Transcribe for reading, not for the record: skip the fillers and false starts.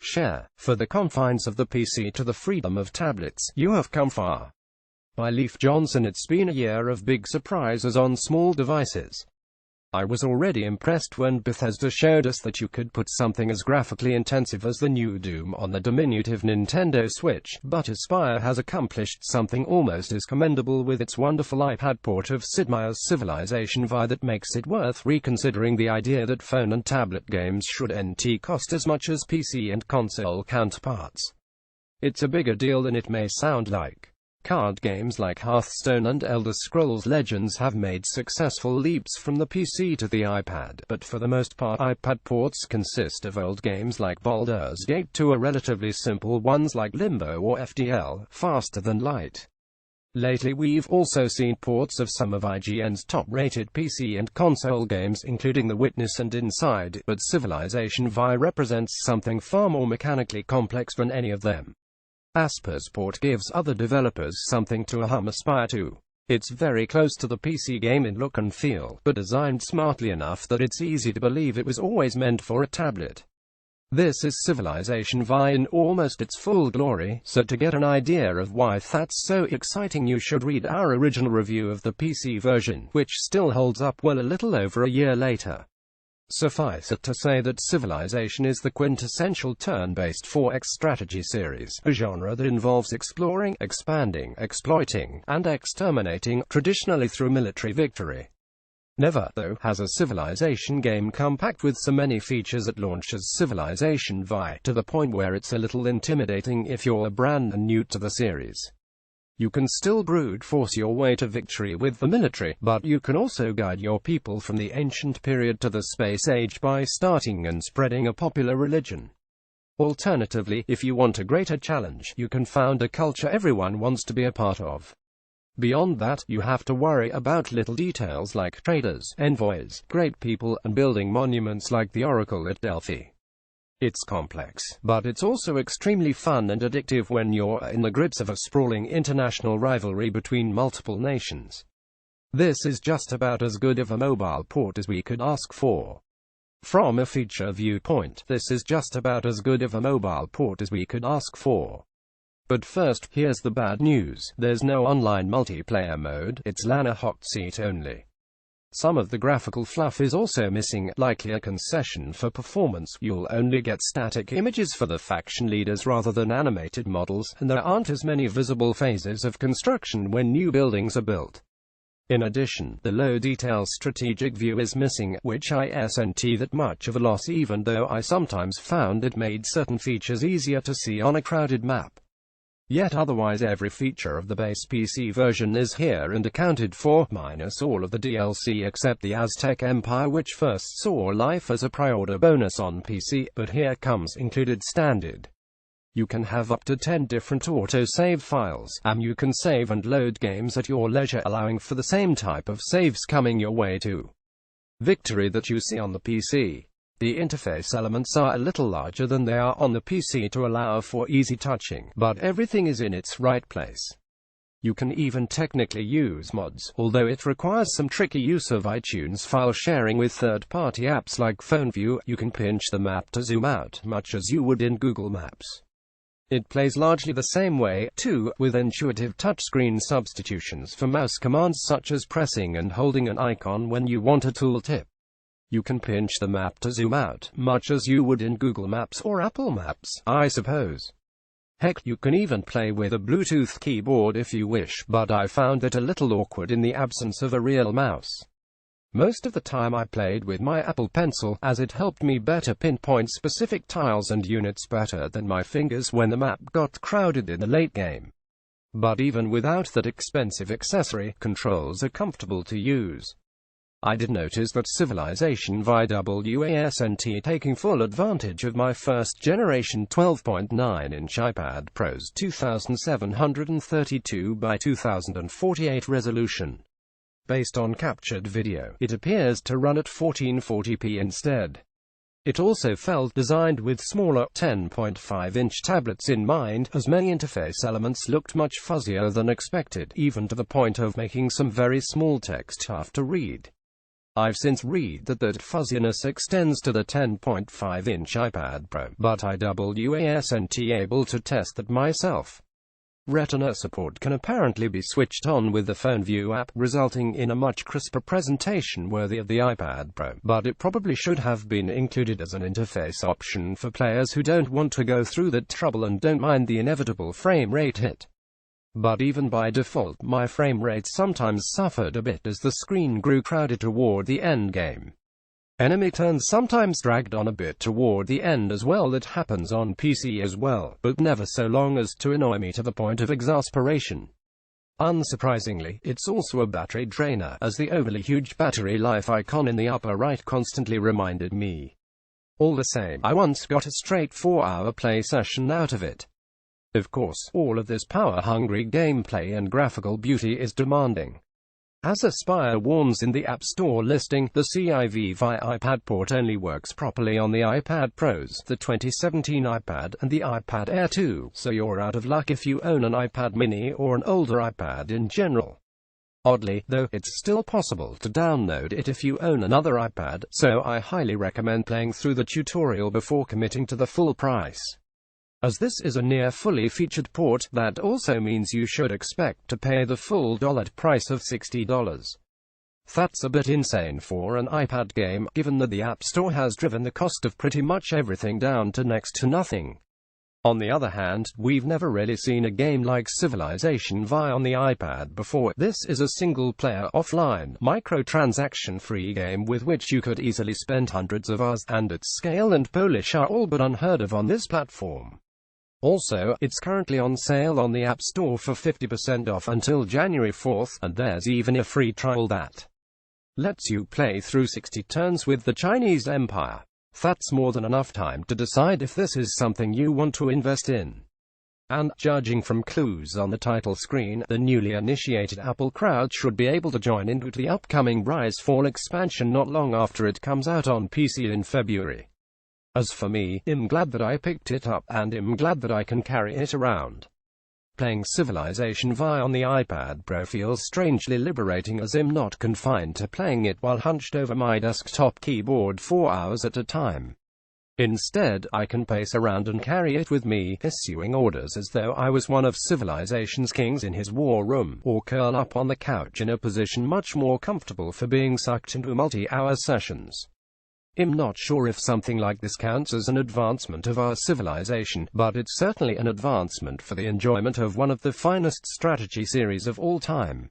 Share, for the confines of the PC to the freedom of tablets, you have come far. By Leif Johnson. It's been a year of big surprises on small devices. I was already impressed when Bethesda showed us that you could put something as graphically intensive as the new Doom on the diminutive Nintendo Switch, but Aspyr has accomplished something almost as commendable with its wonderful iPad port of Sid Meier's Civilization V that makes it worth reconsidering the idea that phone and tablet games should cost as much as PC and console counterparts. It's a bigger deal than it may sound like. Card games like Hearthstone and Elder Scrolls Legends have made successful leaps from the PC to the iPad, but for the most part iPad ports consist of old games like Baldur's Gate to a relatively simple ones like Limbo or FTL, faster than light. Lately we've also seen ports of some of IGN's top-rated PC and console games, including The Witness and Inside, but Civilization V represents something far more mechanically complex than any of them. Aspyr's port gives other developers something to aspire to. It's very close to the PC game in look and feel, but designed smartly enough that it's easy to believe it was always meant for a tablet. This is Civilization V in almost its full glory, so to get an idea of why that's so exciting you should read our original review of the PC version, which still holds up well a little over a year later. Suffice it to say that Civilization is the quintessential turn-based 4X strategy series, a genre that involves exploring, expanding, exploiting, and exterminating, traditionally through military victory. Never, though, has a Civilization game come packed with so many features at launch as Civilization V, to the point where it's a little intimidating if you're brand new to the series. You can still brute force your way to victory with the military, but you can also guide your people from the ancient period to the space age by starting and spreading a popular religion. Alternatively, if you want a greater challenge, you can found a culture everyone wants to be a part of. Beyond that, you have to worry about little details like traders, envoys, great people, and building monuments like the Oracle at Delphi. It's complex, but it's also extremely fun and addictive when you're in the grips of a sprawling international rivalry between multiple nations. This is just about as good of a mobile port as we could ask for. From a feature viewpoint, this is just about as good of a mobile port as we could ask for. But first, here's the bad news. There's no online multiplayer mode, it's LAN hot seat only. Some of the graphical fluff is also missing, likely a concession for performance. You'll only get static images for the faction leaders rather than animated models, and there aren't as many visible phases of construction when new buildings are built. In addition, the low-detail strategic view is missing, which isn't that much of a loss even though I sometimes found it made certain features easier to see on a crowded map. Yet otherwise every feature of the base PC version is here and accounted for, minus all of the DLC except the Aztec Empire, which first saw life as a pre-order bonus on PC, but here comes included standard. You can have up to 10 different auto-save files, and you can save and load games at your leisure, allowing for the same type of saves coming your way too. Victory that you see on the PC. The interface elements are a little larger than they are on the PC to allow for easy touching, but everything is in its right place. You can even technically use mods, although it requires some tricky use of iTunes file sharing with third-party apps like Phone View. You can pinch the map to zoom out, much as you would in Google Maps. It plays largely the same way, too, with intuitive touchscreen substitutions for mouse commands such as pressing and holding an icon when you want a tooltip. You can pinch the map to zoom out, much as you would in Google Maps or Apple Maps, I suppose. Heck, you can even play with a Bluetooth keyboard if you wish, but I found it a little awkward in the absence of a real mouse. Most of the time I played with my Apple Pencil, as it helped me better pinpoint specific tiles and units better than my fingers when the map got crowded in the late game. But even without that expensive accessory, controls are comfortable to use. I did notice that Civilization V wasn't taking full advantage of my first-generation 12.9-inch iPad Pro's 2732 by 2048 resolution. Based on captured video, it appears to run at 1440p instead. It also felt designed with smaller, 10.5-inch tablets in mind, as many interface elements looked much fuzzier than expected, even to the point of making some very small text tough to read. I've since read that fuzziness extends to the 10.5-inch iPad Pro, but I wasn't able to test that myself. Retina support can apparently be switched on with the Phone View app, resulting in a much crisper presentation worthy of the iPad Pro, but it probably should have been included as an interface option for players who don't want to go through that trouble and don't mind the inevitable frame rate hit. But even by default, my frame rate sometimes suffered a bit as the screen grew crowded toward the end game. Enemy turns sometimes dragged on a bit toward the end as well. That happens on PC as well, but never so long as to annoy me to the point of exasperation. Unsurprisingly, it's also a battery drainer, as the overly huge battery life icon in the upper right constantly reminded me. All the same, I once got a straight 4-hour play session out of it. Of course, all of this power-hungry gameplay and graphical beauty is demanding. As Aspyr warns in the App Store listing, the CIV via iPad port only works properly on the iPad Pros, the 2017 iPad, and the iPad Air 2, so you're out of luck if you own an iPad mini or an older iPad in general. Oddly, though, it's still possible to download it if you own another iPad, so I highly recommend playing through the tutorial before committing to the full price. As this is a near fully featured port, that also means you should expect to pay the full dollar price of $60. That's a bit insane for an iPad game, given that the App Store has driven the cost of pretty much everything down to next to nothing. On the other hand, we've never really seen a game like Civilization Vi on the iPad before. This is a single-player, offline, microtransaction-free game with which you could easily spend hundreds of hours, and its scale and polish are all but unheard of on this platform. Also, it's currently on sale on the App Store for 50% off until January 4th, and there's even a free trial that lets you play through 60 turns with the Chinese Empire. That's more than enough time to decide if this is something you want to invest in. And, judging from clues on the title screen, the newly initiated Apple crowd should be able to join into the upcoming Rise/Fall expansion not long after it comes out on PC in February. As for me, I'm glad that I picked it up, and I'm glad that I can carry it around. Playing Civilization Vi on the iPad Pro feels strangely liberating, as I'm not confined to playing it while hunched over my desktop keyboard 4 hours at a time. Instead, I can pace around and carry it with me, issuing orders as though I was one of Civilization's kings in his war room, or curl up on the couch in a position much more comfortable for being sucked into multi-hour sessions. I'm not sure if something like this counts as an advancement of our civilization, but it's certainly an advancement for the enjoyment of one of the finest strategy series of all time.